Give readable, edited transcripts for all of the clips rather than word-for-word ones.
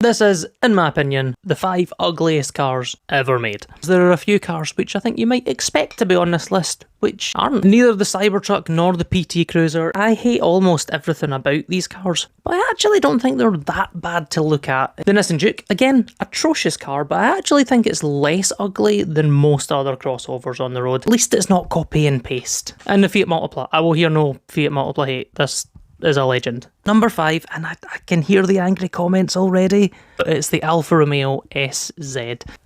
This is, in my opinion, the 5 ugliest cars ever made. There are a few cars which I think you might expect to be on this list, which aren't. Neither the Cybertruck nor the PT Cruiser. I hate almost everything about these cars, but I actually don't think they're that bad to look at. The Nissan Juke, again, atrocious car, but I actually think it's less ugly than most other crossovers on the road. At least it's not copy and paste. And the Fiat Multipla, I will hear no Fiat Multipla hate. This is a legend. Number 5, and I can hear the angry comments already, but it's the Alfa Romeo SZ.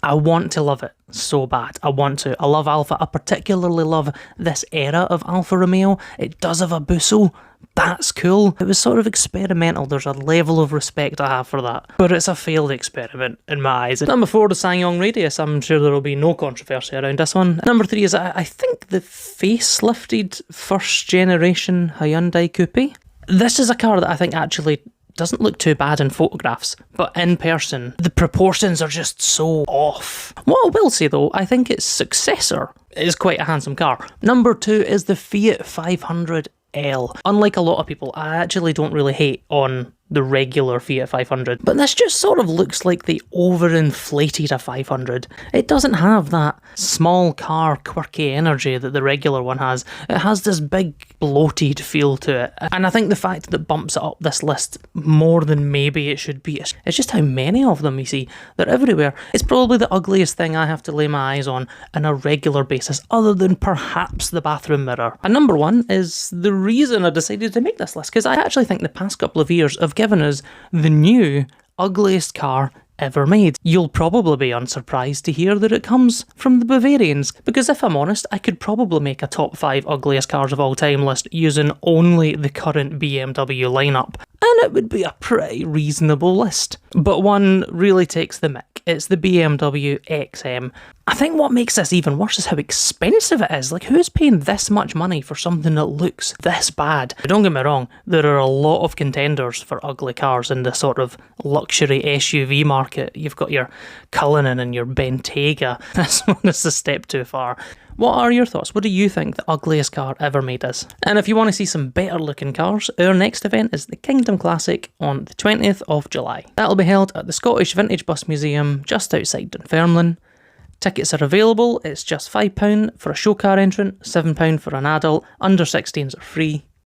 I want to love it so bad. I want to. I love Alfa. I particularly love this era of Alfa Romeo. It does have a Busso. That's cool. It was sort of experimental. There's a level of respect I have for that. But it's a failed experiment in my eyes. Number 4, the SsangYong Radius. I'm sure there will be no controversy around this one. Number 3 is, I think, the facelifted first generation Hyundai Coupe. This is a car that I think actually doesn't look too bad in photographs, but in person, the proportions are just so off. What I will say though, I think its successor is quite a handsome car. Number 2 is the Fiat 500L. Unlike a lot of people, I actually don't really hate on the regular Fiat 500, but this just sort of looks like they overinflated a 500. It doesn't have that small car quirky energy that the regular one has. It has this big bloated feel to it, and I think the fact that bumps it up this list more than maybe it should be, it's just how many of them you see. They're everywhere. It's probably the ugliest thing I have to lay my eyes on a regular basis, other than perhaps the bathroom mirror. And number 1 is the reason I decided to make this list, because I actually think the past couple of years have given us the new ugliest car ever made. You'll probably be unsurprised to hear that it comes from the Bavarians, because if I'm honest, I could probably make a top 5 ugliest cars of all time list using only the current BMW lineup, and it would be a pretty reasonable list. But one really takes the mick. It's the BMW XM. I think what makes this even worse is how expensive it is. Like, who's paying this much money for something that looks this bad? But don't get me wrong, there are a lot of contenders for ugly cars in the sort of luxury SUV market. You've got your Cullinan and your Bentayga. This one is a step too far. What are your thoughts? What do you think the ugliest car ever made is? And if you want to see some better looking cars, our next event is the Kingdom Classic on the 20th of July. That'll be held at the Scottish Vintage Bus Museum just outside Dunfermline. Tickets are available. It's just £5 for a show car entrant, £7 for an adult, under 16s are free.